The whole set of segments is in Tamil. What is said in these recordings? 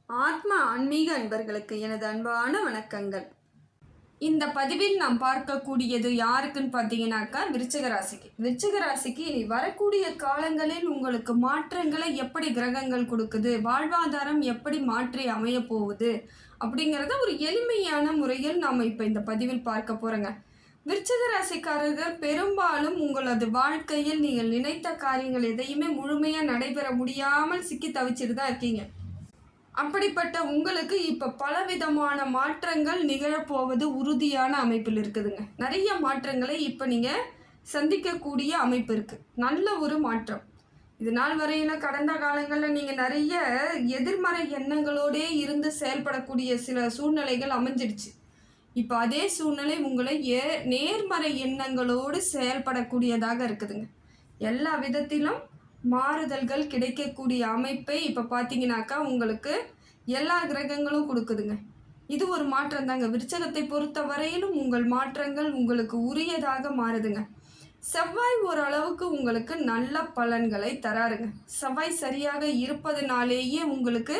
ஆத்மா ஆன்மீக அன்பர்களுக்கு எனது அன்பான வணக்கங்கள். இந்த பதிவில் நாம் பார்க்கக்கூடியது யாருக்குன்னு பார்த்தீங்கன்னாக்கா விருச்சிக ராசிக்கு. விருச்சிக ராசிக்கு இனி வரக்கூடிய காலங்களில் உங்களுக்கு மாற்றங்களை எப்படி கிரகங்கள் கொடுக்குது, வாழ்வாதாரம் எப்படி மாற்றி அமைய போகுது அப்படிங்கிறத ஒரு எளிமையான முறையில் நாம் இப்போ இந்த பதிவில் பார்க்க போகிறோங்க. விருச்சிக ராசிக்காரர்கள் பெரும்பாலும் உங்களது வாழ்க்கையில் நீங்கள் நினைத்த காரியங்கள் எதையுமே முழுமையாக நடைபெற முடியாமல் சிக்கி தவிச்சிட்டு தான் இருக்கீங்க. அப்படிப்பட்ட உங்களுக்கு இப்போ பலவிதமான மாற்றங்கள் நிகழப்போவது உறுதியான அமைப்பில் இருக்குதுங்க. நிறைய மாற்றங்களை இப்போ நீங்கள் சந்திக்கக்கூடிய அமைப்பு இருக்குது. நல்ல ஒரு மாற்றம். இது நாள் வரையில் கடந்த காலங்களில் நீங்கள் நிறைய எதிர்மறை எண்ணங்களோடே இருந்து செயல்படக்கூடிய சில சூழ்நிலைகள் அமைஞ்சிடுச்சு. இப்போ அதே சூழ்நிலை உங்களை நேர்மறை எண்ணங்களோடு செயல்படக்கூடியதாக இருக்குதுங்க. எல்லா விதத்திலும் மாறுதல்கள் கிடைக்கக்கூடிய அமைப்பை இப்போ பார்த்தீங்கன்னாக்கா உங்களுக்கு எல்லா கிரகங்களும் கொடுக்குதுங்க. இது ஒரு மாற்றம் தாங்க. விருச்சகத்தை பொறுத்த வரையிலும் உங்கள் மாற்றங்கள் உங்களுக்கு உரியதாக மாறுதுங்க. செவ்வாய் ஓரளவுக்கு உங்களுக்கு நல்ல பலன்களை தராருங்க. செவ்வாய் சரியாக இருப்பதனாலேயே உங்களுக்கு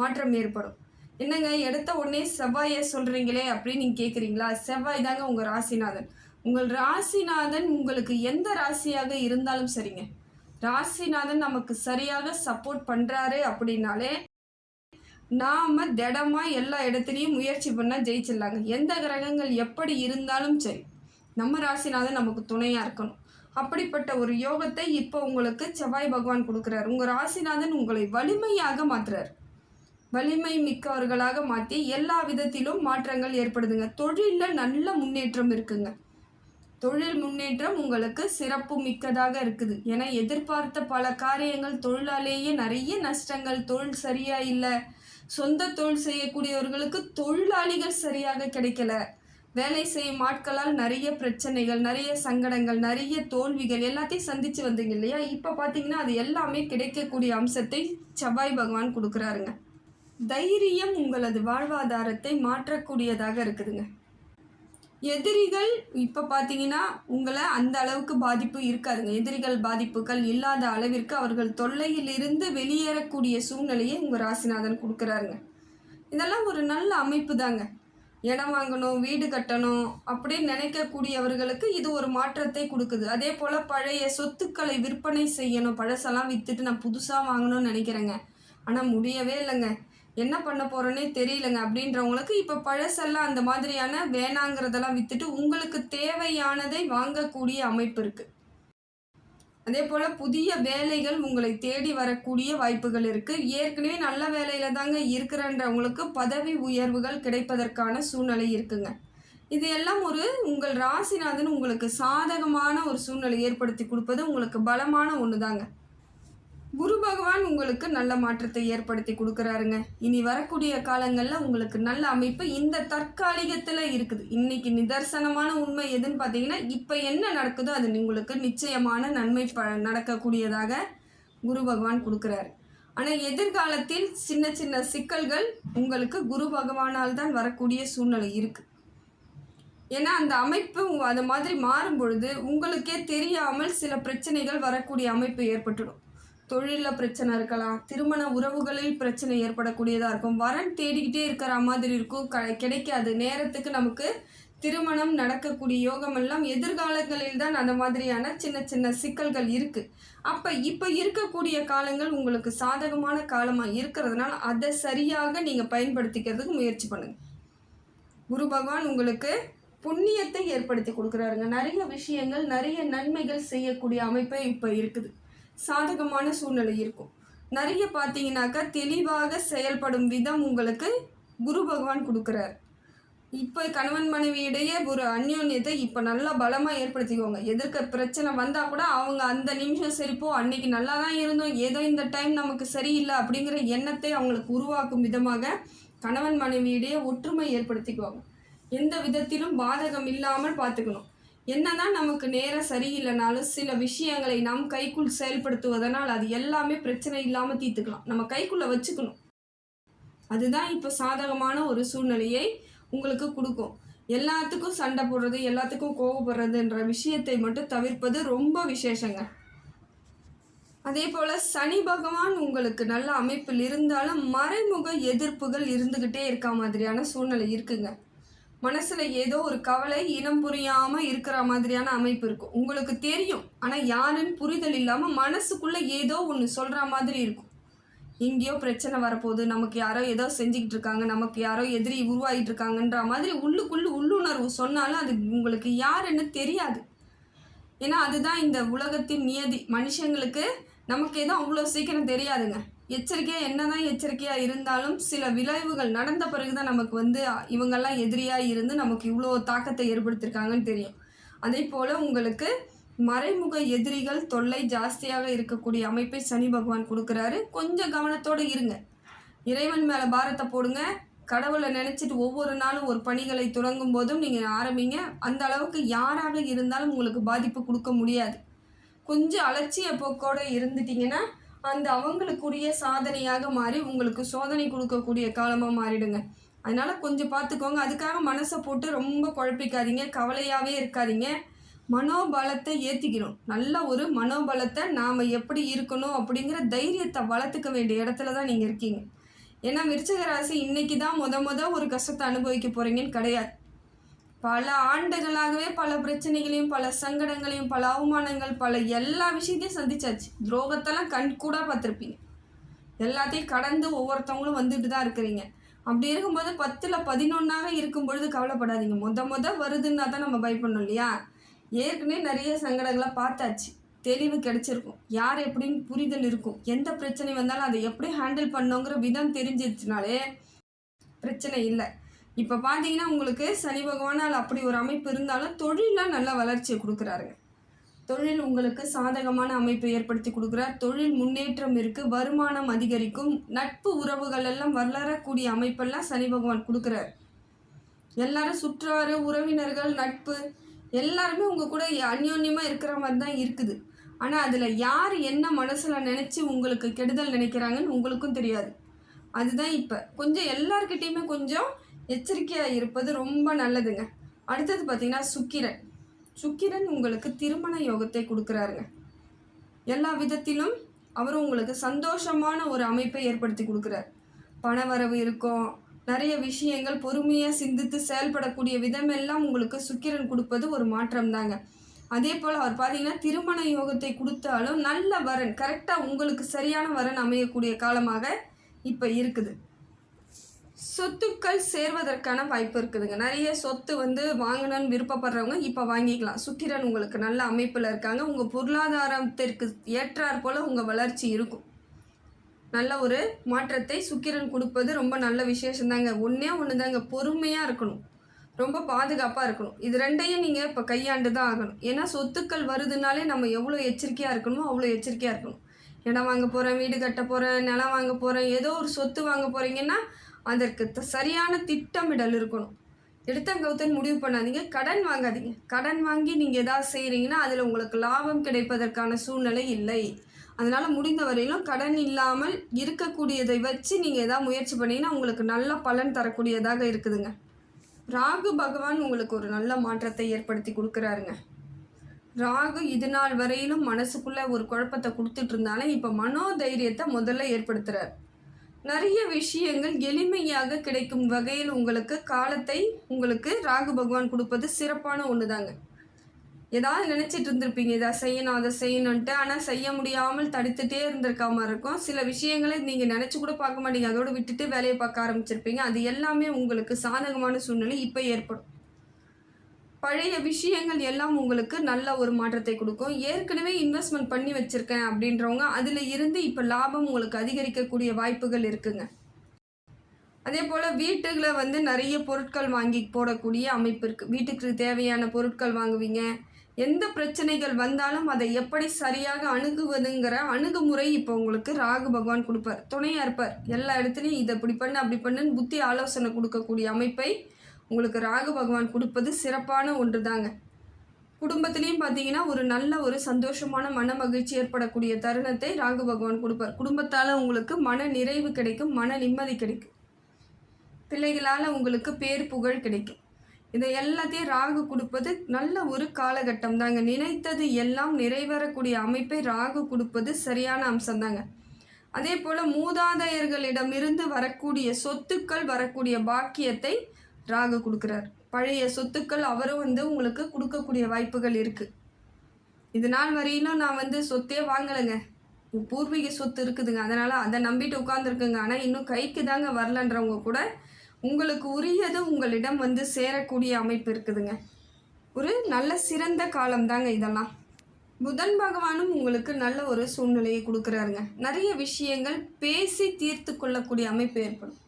மாற்றம் ஏற்படும். என்னங்க எடுத்த உடனே செவ்வாயை சொல்கிறீங்களே அப்படின்னு நீங்கள் கேட்குறீங்களா? செவ்வாய் தாங்க உங்கள் ராசிநாதன். உங்கள் ராசிநாதன் உங்களுக்கு எந்த ராசியாக இருந்தாலும் சரிங்க, ராசிநாதன் நமக்கு சரியாக சப்போர்ட் பண்ணுறாரு அப்படின்னாலே நாம் திடமாக எல்லா இடத்துலையும் முயற்சி பண்ணால் ஜெயிச்சிடலாங்க. எந்த கிரகங்கள் எப்படி இருந்தாலும் சரி, நம்ம ராசிநாதன் நமக்கு துணையாக இருக்கணும். அப்படிப்பட்ட ஒரு யோகத்தை இப்போ உங்களுக்கு செவ்வாய் பகவான் கொடுக்குறாரு. உங்கள் ராசிநாதன் உங்களை வலிமையாக மாற்றுறாரு. வலிமை மிக்கவர்களாக மாற்றி எல்லா விதத்திலும் மாற்றங்கள் ஏற்படுதுங்க. தொழிலில் நல்ல முன்னேற்றம் இருக்குங்க. தொழில் முன்னேற்றம் உங்களுக்கு சிறப்பு மிக்கதாக இருக்குது. ஏன்னா எதிர்பார்த்த பல காரியங்கள் தொழிலாலேயே நிறைய நஷ்டங்கள், தொழில் சரியாக இல்லை, சொந்த தொழில் செய்யக்கூடியவர்களுக்கு தொழிலாளிகள் சரியாக கிடைக்கல, வேலை செய்யும் ஆட்களால் நிறைய பிரச்சனைகள், நிறைய சங்கடங்கள், நிறைய தோல்விகள் எல்லாத்தையும் சந்தித்து வந்தீங்க இல்லையா? இப்போ பார்த்தீங்கன்னா அது எல்லாமே கிடைக்கக்கூடிய அம்சத்தை செவ்வாய் பகவான் கொடுக்குறாருங்க. தைரியம் உங்களது வாழ்வாதாரத்தை மாற்றக்கூடியதாக இருக்குதுங்க. எதிரிகள் இப்போ பார்த்தீங்கன்னா உங்களை அந்த அளவுக்கு பாதிப்பு இருக்காதுங்க. எதிரிகள் பாதிப்புகள் இல்லாத அளவிற்கு அவர்கள் தொல்லையிலிருந்து வெளியேறக்கூடிய சூழ்நிலையை உங்கள் ராசிநாதன் கொடுக்குறாருங்க. இதெல்லாம் ஒரு நல்ல அமைப்பு தாங்க. இடம் வாங்கணும், வீடு கட்டணும் அப்படின்னு நினைக்கக்கூடியவர்களுக்கு இது ஒரு மாற்றத்தை கொடுக்குது. அதே போல் பழைய சொத்துக்களை விற்பனை செய்யணும், பழசெல்லாம் விற்றுட்டு நான் புதுசாக வாங்கணும்னு நினைக்கிறேங்க, ஆனால் முடியவே இல்லைங்க, என்ன பண்ண போகிறோன்னே தெரியலங்க அப்படின்றவங்களுக்கு இப்போ பழசெல்லாம் அந்த மாதிரியான வேணாங்கிறதெல்லாம் விற்றுட்டு உங்களுக்கு தேவையானதை வாங்கக்கூடிய அமைப்பு இருக்குது. அதே போல் புதிய வேலைகள் உங்களை தேடி வரக்கூடிய வாய்ப்புகள் இருக்குது. ஏற்கனவே நல்ல வேலையில் தாங்க இருக்கிறன்றவங்களுக்கு பதவி உயர்வுகள் கிடைப்பதற்கான சூழ்நிலை இருக்குங்க. இது எல்லாம் ஒரு உங்கள் ராசிநாதன் உங்களுக்கு சாதகமான ஒரு சூழ்நிலை ஏற்படுத்தி கொடுப்பது உங்களுக்கு பலமான ஒன்று தாங்க. குரு பகவான் உங்களுக்கு நல்ல மாற்றத்தை ஏற்படுத்தி கொடுக்குறாருங்க. இனி வரக்கூடிய காலங்களில் உங்களுக்கு நல்ல அமைப்பு இந்த தற்காலிகத்தில் இருக்குது. இன்னைக்கு நிதர்சனமான உண்மை எதுன்னு பார்த்தீங்கன்னா, இப்போ என்ன நடக்குதோ அது உங்களுக்கு நிச்சயமான நன்மை நடக்கக்கூடியதாக குரு பகவான் கொடுக்குறாரு. ஆனால் எதிர்காலத்தில் சின்ன சின்ன சிக்கல்கள் உங்களுக்கு குரு பகவானால் தான் வரக்கூடிய சூழ்நிலை இருக்குது. ஏன்னா அந்த அமைப்பு அது மாதிரி மாறும் பொழுது உங்களுக்கே தெரியாமல் சில பிரச்சனைகள் வரக்கூடிய அமைப்பு ஏற்பட்டுடும். தொழிலில் பிரச்சனை இருக்கலாம், திருமண உறவுகளில் பிரச்சனை ஏற்படக்கூடியதாக இருக்கும், வரன் தேடிக்கிட்டே இருக்கிற மாதிரி இருக்கும், கிடைக்காது, நேரத்துக்கு நமக்கு திருமணம் நடக்கக்கூடிய யோகம் எல்லாம் எதிர்காலங்களில் தான் அந்த மாதிரியான சின்ன சின்ன சிக்கல்கள் இருக்குது. அப்போ இப்போ இருக்கக்கூடிய காலங்கள் உங்களுக்கு சாதகமான காலமாக இருக்கிறதுனால அதை சரியாக நீங்கள் பயன்படுத்திக்கிறதுக்கு முயற்சி பண்ணுங்கள். குரு பகவான் உங்களுக்கு புண்ணியத்தை ஏற்படுத்தி கொடுக்குறாருங்க. நிறைய விஷயங்கள், நிறைய நன்மைகள் செய்யக்கூடிய அமைப்பை இப்போ இருக்குது. சாதகமான சூழ்நிலை இருக்கும். நிறைய பார்த்தீங்கன்னாக்கா தெளிவாக செயல்படும் விதம் உங்களுக்கு குரு பகவான் கொடுக்குறாரு. இப்போ கணவன் மனைவியிடையே ஒரு அந்யோன்யத்தை இப்போ நல்லா பலமாக ஏற்படுத்திக்குவாங்க. எதிர்க்க பிரச்சனை வந்தால் கூட அவங்க அந்த நிமிஷம் சரிப்போ அன்னைக்கு நல்லா தான் இருந்தோம், ஏதோ இந்த டைம் நமக்கு சரியில்லை அப்படிங்கிற எண்ணத்தை அவங்களுக்கு உருவாக்கும் விதமாக கணவன் மனைவியிடையே ஒற்றுமை ஏற்படுத்திக்குவாங்க. எந்த விதத்திலும் பாதகம் இல்லாமல் பார்த்துக்கணும். என்னதான் நமக்கு நேரம் சரியில்லைனாலும் சில விஷயங்களை நம் கைக்குள் செயல்படுத்துவதனால் அது எல்லாமே பிரச்சனை இல்லாமல் தீர்த்துக்கலாம். நம்ம கைக்குள்ளே வச்சுக்கணும். அதுதான் இப்போ சாதகமான ஒரு சூழ்நிலையை உங்களுக்கு கொடுக்கும். எல்லாத்துக்கும் சண்டை போடுறது, எல்லாத்துக்கும் கோவப்படுறதுன்ற விஷயத்தை மட்டும் தவிர்ப்பது ரொம்ப விசேஷங்க. அதே போல் சனி பகவான் உங்களுக்கு நல்ல அமைப்பில் இருந்தாலும் மறைமுக எதிர்ப்புகள் இருந்துக்கிட்டே இருக்க மாதிரியான சூழ்நிலை இருக்குங்க. மனசில் ஏதோ ஒரு கவலை இனம் புரியாமல் இருக்கிற மாதிரியான அமைப்பு இருக்கும். உங்களுக்கு தெரியும், ஆனால் யாருன்னு புரிதல் இல்லாமல் மனசுக்குள்ளே ஏதோ ஒன்று சொல்கிற மாதிரி இருக்கும். எங்கேயோ பிரச்சனை வரப்போகுது, நமக்கு யாரோ ஏதோ செஞ்சுக்கிட்டு இருக்காங்க, நமக்கு யாரோ எதிரி உருவாகிட்டு இருக்காங்கன்ற மாதிரி உள்ளுணர்வு சொன்னாலும் அது உங்களுக்கு யாருன்னு தெரியாது. ஏன்னா அதுதான் இந்த உலகத்தின் நியதி. மனுஷங்களுக்கு நமக்கு எதுவும் அவ்வளோ சீக்கிரம் தெரியாதுங்க. எச்சரிக்கையாக என்னதான் எச்சரிக்கையாக இருந்தாலும் சில விளைவுகள் நடந்த பிறகு தான் நமக்கு இவங்கெல்லாம் எதிரியாக இருந்து நமக்கு இவ்வளோ தாக்கத்தை ஏற்படுத்தியிருக்காங்கன்னு தெரியும். அதே போல் உங்களுக்கு மறைமுக எதிரிகள் தொல்லை ஜாஸ்தியாக இருக்கக்கூடிய அமைப்பை சனி பகவான் கொடுக்குறாரு. கொஞ்சம் கவனத்தோடு இருங்க. இறைவன் மேலே பாரத்தை போடுங்க. கடவுளை நினச்சிட்டு ஒவ்வொரு நாளும் ஒரு பணிகளை தொடங்கும் போதும் நீங்கள் ஆரம்பிங்க. அந்த அளவுக்கு யாராக இருந்தாலும் உங்களுக்கு பாதிப்பு கொடுக்க முடியாது. கொஞ்சம் அலட்சிய போக்கோடு இருந்துட்டிங்கன்னா அந்த அவங்களுக்குரிய சாதனையாக மாறி உங்களுக்கு சோதனை கொடுக்கக்கூடிய காலமாக மாறிடுங்க. அதனால் கொஞ்சம் பார்த்துக்கோங்க. அதுக்காக மனசை போட்டு ரொம்ப குழப்பிக்காதீங்க, கவலையாகவே இருக்காதீங்க. மனோபலத்தை ஏற்றிக்கணும். நல்ல ஒரு மனோபலத்தை நாம் எப்படி இருக்கணும் அப்படிங்கிற தைரியத்தை வளர்த்துக்க வேண்டிய இடத்துல தான் நீங்கள் இருக்கீங்க. ஏன்னா விருச்சிக ராசி இன்றைக்கி தான் ஒரு கஷ்டத்தை அனுபவிக்க போகிறீங்கன்னு கிடையாது. பல ஆண்டுகளாகவே பல பிரச்சனைகளையும் பல சங்கடங்களையும் பல அவமானங்கள் பல எல்லா விஷயத்தையும் சந்திச்சாச்சு. துரோகத்தெல்லாம் கண்கூடாக பார்த்துருப்பீங்க. எல்லாத்தையும் கடந்து ஒவ்வொருத்தவங்களும் வந்துட்டு தான் இருக்கிறீங்க. அப்படி இருக்கும்போது 10ல் 11ஆக இருக்கும் பொழுது கவலைப்படாதீங்க. வருதுன்னா தான் நம்ம பயப்படணும் இல்லையா? ஏற்கனவே நிறைய சங்கடங்களை பார்த்தாச்சு. தெளிவு கிடைச்சிருக்கும். யார் எப்படின்னு புரிதல் இருக்கும். எந்த பிரச்சனை வந்தாலும் அதை எப்படி ஹேண்டில் பண்ணுங்கிற விதம் தெரிஞ்சிருச்சுனாலே பிரச்சனை இல்லை. இப்போ பார்த்தீங்கன்னா உங்களுக்கு சனி பகவானால் அப்படி ஒரு அமைப்பு இருந்தாலும் தொழிலில் நல்ல வளர்ச்சியை கொடுக்குறாருங்க. தொழில் உங்களுக்கு சாதகமான அமைப்பை ஏற்படுத்தி கொடுக்குறார். தொழில் முன்னேற்றம் இருக்குது, வருமானம் அதிகரிக்கும், நட்பு உறவுகள் எல்லாம் வளரக்கூடிய அமைப்பெல்லாம் சனி பகவான் கொடுக்குறாரு. எல்லாரும் சுற்றாறு உறவினர்கள் நட்பு எல்லாருமே உங்கள் கூட அந்யோன்யமாக இருக்கிற மாதிரி தான் இருக்குது. ஆனால் அதில் யார் என்ன மனசில் நினச்சி உங்களுக்கு கெடுதல் நினைக்கிறாங்கன்னு உங்களுக்கும் தெரியாது. அதுதான் இப்போ கொஞ்சம் எல்லார்கிட்டையுமே கொஞ்சம் எச்சரிக்கையாக இருப்பது ரொம்ப நல்லதுங்க. அடுத்தது பார்த்திங்கன்னா சுக்கிரன் உங்களுக்கு திருமண யோகத்தை கொடுக்குறாருங்க. எல்லா விதத்திலும் அவர் உங்களுக்கு சந்தோஷமான ஒரு அமைப்பை ஏற்படுத்தி கொடுக்குறார். பணவரவு இருக்கும், நிறைய விஷயங்கள் பொறுமையாக சிந்தித்து செயல்படக்கூடிய விதமெல்லாம் உங்களுக்கு சுக்கிரன் கொடுப்பது ஒரு மாற்றம் தாங்க. அதே போல் அவர் பார்த்தீங்கன்னா திருமண யோகத்தை கொடுத்தாலும் நல்ல வரன், கரெக்டாக உங்களுக்கு சரியான வரன் அமையக்கூடிய காலமாக இப்போ இருக்குது. சொத்துக்கள் சேர்வதற்கான வாய்ப்பு இருக்குதுங்க. நிறைய சொத்து வாங்கணும்னு விருப்பப்படுறவங்க இப்போ வாங்கிக்கலாம். சுக்கிரன் உங்களுக்கு நல்ல அமைப்பில் இருக்காங்க. உங்கள் பொருளாதாரத்திற்கு ஏற்றாற் போல் உங்கள் வளர்ச்சி இருக்கும். நல்ல ஒரு மாற்றத்தை சுக்கிரன் கொடுப்பது ரொம்ப நல்ல விசேஷந்தாங்க. ஒன்று தாங்க, பொறுமையாக இருக்கணும், ரொம்ப பாதுகாப்பாக இருக்கணும். இது ரெண்டையும் நீங்கள் இப்போ கையாண்டு தான் ஆகணும். ஏன்னா சொத்துக்கள் வருதுனாலே நம்ம எவ்வளோ எச்சரிக்கையாக இருக்கணுமோ அவ்வளோ எச்சரிக்கையாக இருக்கணும். இடம் வாங்க போகிறேன், வீடு கட்ட போகிறேன், நிலம் வாங்க போகிறேன், ஏதோ ஒரு சொத்து வாங்க போகிறீங்கன்னா அதற்கு சரியான திட்டமிடல் இருக்கணும். எடுத்தங்கவுத்தன் முடிவு பண்ணாதீங்க. கடன் வாங்காதீங்க. கடன் வாங்கி நீங்கள் எதாவது செய்கிறீங்கன்னா அதில் உங்களுக்கு லாபம் கிடைப்பதற்கான சூழ்நிலை இல்லை. அதனால் முடிந்த வரையிலும் கடன் இல்லாமல் இருக்கக்கூடியதை வச்சு நீங்கள் எதாவது முயற்சி பண்ணிங்கன்னா உங்களுக்கு நல்ல பலன் தரக்கூடியதாக இருக்குதுங்க. ராகு பகவான் உங்களுக்கு ஒரு நல்ல மாற்றத்தை ஏற்படுத்தி கொடுக்குறாருங்க. ராகு இது நாள் வரையிலும் மனசுக்குள்ளே ஒரு குழப்பத்தை கொடுத்துட்டு இருந்தாலும் இப்போ மனோதைரியத்தை முதல்ல ஏற்படுத்துகிறார். நிறைய விஷயங்கள் எளிமையாக கிடைக்கும் வகையில் உங்களுக்கு ராகு பகவான் கொடுப்பது சிறப்பான ஒன்று தாங்க. ஏதாவது நினச்சிட்டு இருந்திருப்பீங்க, இதை செய்யணும் அதை செய்யணுன்ட்டு, ஆனால் செய்ய முடியாமல் தடுத்துட்டே இருந்திருக்காம இருக்கும். சில விஷயங்களை நீங்கள் நினச்சி கூட பார்க்க மாட்டீங்க, அதோடு விட்டுட்டு வேலையை பார்க்க ஆரம்பிச்சிருப்பீங்க. அது எல்லாமே உங்களுக்கு சாதகமான சூழ்நிலை இப்போ ஏற்படும். பழைய விஷயங்கள் எல்லாம் உங்களுக்கு நல்ல ஒரு மாற்றத்தை கொடுக்கும். ஏற்கனவே இன்வெஸ்ட்மெண்ட் பண்ணி வச்சுருக்கேன் அப்படின்றவங்க அதில் இருந்து இப்போ லாபம் உங்களுக்கு அதிகரிக்கக்கூடிய வாய்ப்புகள் இருக்குங்க. அதே போல் வீட்டுகளை நிறைய பொருட்கள் வாங்கி போடக்கூடிய அமைப்பு இருக்குது. வீட்டுக்கு தேவையான பொருட்கள் வாங்குவீங்க. எந்த பிரச்சனைகள் வந்தாலும் அதை எப்படி சரியாக அணுகுவதுங்கிற அணுகுமுறை இப்போ உங்களுக்கு ராகு பகவான் கொடுப்பார், துணையாக இருப்பார். எல்லா இடத்துலையும் இதை இப்படி பண்ணு அப்படி பண்ணுன்னு புத்தி ஆலோசனை கொடுக்கக்கூடிய அமைப்பை உங்களுக்கு ராகு பகவான் கொடுப்பது சிறப்பான ஒன்று தாங்க. குடும்பத்திலையும் பார்த்தீங்கன்னா ஒரு நல்ல ஒரு சந்தோஷமான மன மகிழ்ச்சி ஏற்படக்கூடிய தருணத்தை ராகு பகவான் கொடுப்பார். குடும்பத்தால் உங்களுக்கு மன நிறைவு கிடைக்கும், மன நிம்மதி கிடைக்கும். பிள்ளைகளால் உங்களுக்கு பேர் புகழ் கிடைக்கும். இதை எல்லாத்தையும் ராகு கொடுப்பது நல்ல ஒரு காலகட்டம் தாங்க. நினைத்தது எல்லாம் நிறைவேறக்கூடிய அமைப்பை ராகு கொடுப்பது சரியான அம்சம் தாங்க. அதே போல் மூதாதையர்களிடமிருந்து வரக்கூடிய சொத்துக்கள், வரக்கூடிய பாக்கியத்தை ராகு கொடுக்குறார். பழைய சொத்துக்கள் அவரும் உங்களுக்கு கொடுக்கக்கூடிய வாய்ப்புகள் இருக்குது. இது நாள் வரையிலும் நான் சொத்தே வாங்கலைங்க, பூர்வீக சொத்து இருக்குதுங்க, அதனால் அதை நம்பிட்டு உட்காந்துருக்குங்க, ஆனால் இன்னும் கைக்கு தாங்க வரலன்றவங்க கூட உங்களுக்கு உரியது உங்களிடம் சேரக்கூடிய அமைப்பு இருக்குதுங்க. ஒரு நல்ல சிறந்த காலம் தாங்க இதெல்லாம். புதன் பகவானும் உங்களுக்கு நல்ல ஒரு சூழ்நிலையை கொடுக்குறாருங்க. நிறைய விஷயங்கள் பேசி தீர்த்து கொள்ளக்கூடிய அமைப்பு ஏற்படும்.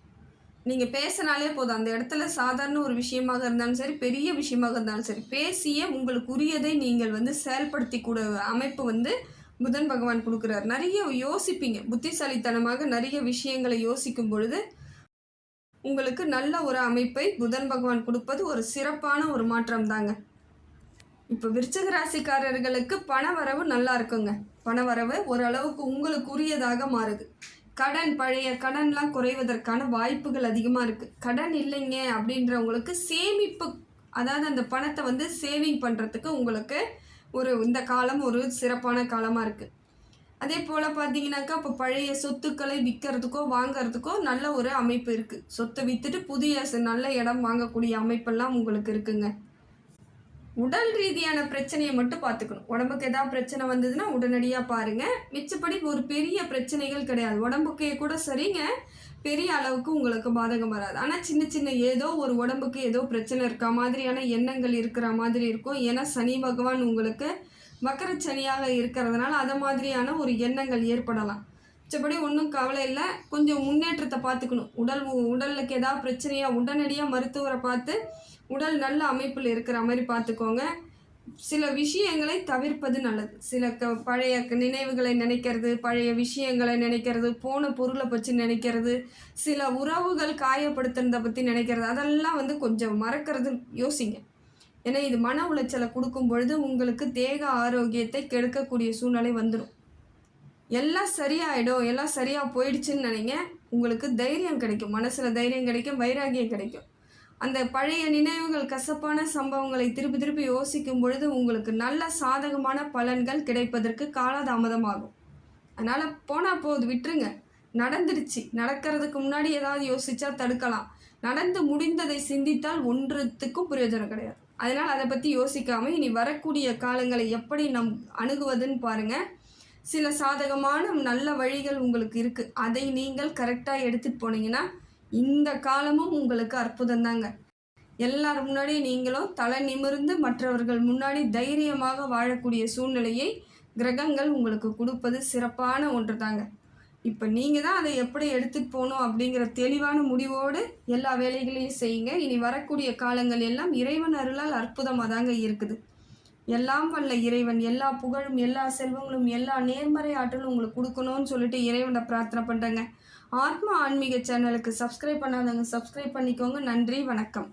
நீங்கள் பேசினாலே போதும், அந்த இடத்துல சாதாரண ஒரு விஷயமாக இருந்தாலும் சரி, பெரிய விஷயமாக இருந்தாலும் சரி, பேசியே உங்களுக்கு உரியதை நீங்கள் செயல்படுத்தி கூட அமைப்பு புதன் பகவான் கொடுக்குறாரு. நிறைய யோசிப்பீங்க, புத்திசாலித்தனமாக நிறைய விஷயங்களை யோசிக்கும் பொழுது உங்களுக்கு நல்ல ஒரு அமைப்பை புதன் பகவான் கொடுப்பது ஒரு சிறப்பான ஒரு மாற்றம் தாங்க. இப்போ விருச்சிக ராசிக்காரர்களுக்கு பணவரவு நல்லா இருக்குங்க. பணவரவு ஓரளவுக்கு உங்களுக்கு உரியதாக மாறுது. கடன், பழைய கடன்லாம் குறைவதற்கான வாய்ப்புகள் அதிகமாக இருக்குது. கடன் இல்லைங்க அப்படின்றவங்களுக்கு சேமிப்பு, அதாவது அந்த பணத்தை சேவிங் பண்ணுறதுக்கு உங்களுக்கு இந்த காலம் ஒரு சிறப்பான காலமாக இருக்குது. அதே போல் பார்த்தீங்கன்னாக்கா இப்போ பழைய சொத்துக்களை விற்கிறதுக்கோ வாங்கிறதுக்கோ நல்ல ஒரு அமைப்பு இருக்குது. சொத்தை விற்றுட்டு புதிய நல்ல இடம் வாங்கக்கூடிய அமைப்பெல்லாம் உங்களுக்கு இருக்குங்க. உடல் ரீதியான பிரச்சனையை மட்டும் பார்த்துக்கணும். உடம்புக்கு ஏதாவது பிரச்சனை வந்ததுன்னா உடனடியாக பாருங்கள். மிச்சப்படி ஒரு பெரிய பிரச்சனைகள் கிடையாது. உடம்புக்கே கூட சரிங்க, பெரிய அளவுக்கு உங்களுக்கு பாதகம் வராது. ஆனால் சின்ன சின்ன ஏதோ ஒரு உடம்புக்கு ஏதோ பிரச்சனை இருக்க மாதிரியான எண்ணங்கள் இருக்கிற மாதிரி இருக்கும். ஏன்னா சனி பகவான் உங்களுக்கு வக்கரச்சனியாக இருக்கிறதுனால அதை மாதிரியான ஒரு எண்ணங்கள் ஏற்படலாம். மிச்சப்படி ஒன்றும் கவலை இல்லை. கொஞ்சம் முன்னேற்றத்தை பார்த்துக்கணும். உடலுக்கு ஏதாவது பிரச்சனையாக உடனடியாக மருத்துவரை பார்த்து உடல் நல்ல அமைப்பில் இருக்கிற மாதிரி பார்த்துக்கோங்க. சில விஷயங்களை தவிர்ப்பது நல்லது. சில பழைய நினைவுகளை நினைக்கிறது, பழைய விஷயங்களை நினைக்கிறது, போன பொருளை பற்றி நினைக்கிறது, சில உறவுகள் காயப்படுத்துறதை பற்றி நினைக்கிறது, அதெல்லாம் கொஞ்சம் மறக்கிறது யோசிங்க. ஏன்னா இது மன உளைச்சலை கொடுக்கும் பொழுது உங்களுக்கு தேக ஆரோக்கியத்தை கெடுக்கக்கூடிய சூழ்நிலை வந்துடும். எல்லாம் சரியாயிடும், எல்லாம் சரியாக போயிடுச்சுன்னு நினைங்க. உங்களுக்கு தைரியம் கிடைக்கும், மனசில் தைரியம் கிடைக்கும், வைராகியம் கிடைக்கும். அந்த பழைய நினைவுகள், கசப்பான சம்பவங்களை திருப்பி திருப்பி யோசிக்கும் பொழுது உங்களுக்கு நல்ல சாதகமான பலன்கள் கிடைப்பதற்கு காலதாமதமாகும். அதனால் போனால் போகுது, விட்டுருங்க. நடந்துடுச்சு, நடக்கிறதுக்கு முன்னாடி ஏதாவது யோசிச்சா தடுக்கலாம். நடந்து முடிந்ததை சிந்தித்தால் ஒன்றுத்துக்கும் பிரயோஜனம் கிடையாது. அதனால் அதை பற்றி யோசிக்காமல் இனி வரக்கூடிய காலங்களை எப்படி நம் அணுகுவதுன்னு பாருங்கள். சில சாதகமான நல்ல வழிகள் உங்களுக்கு இருக்குது. அதை நீங்கள் கரெக்டாக எடுத்துகிட்டு போனீங்கன்னா இந்த காலமும் உங்களுக்கு அற்புதம் தாங்க. எல்லார் முன்னாடி நீங்களும் தலை நிமிர்ந்து மற்றவர்கள் முன்னாடி தைரியமாக வாழக்கூடிய சூழ்நிலையை கிரகங்கள் உங்களுக்கு கொடுப்பது சிறப்பான ஒன்று தாங்க. இப்போ நீங்கள் தான் அதை எப்படி எடுத்துகிட்டு போகணும் அப்படிங்கிற தெளிவான முடிவோடு எல்லா வேலைகளையும் செய்யுங்க. இனி வரக்கூடிய காலங்கள் எல்லாம் இறைவன் அருளால் அற்புதமாக தாங்க இருக்குது. எல்லாம் வல்ல இறைவன் எல்லா புகழும், எல்லா செல்வங்களும், எல்லா நேர்மறை ஆற்றலும் உங்களுக்கு கொடுக்கணும்னு சொல்லிட்டு இறைவனை பிரார்த்தனை பண்ணுறேங்க. ஆத்மா ஆன்மீக சேனலுக்கு சப்ஸ்கிரைப் பண்ணாதவங்க சப்ஸ்கிரைப் பண்ணிக்கோங்க. நன்றி, வணக்கம்.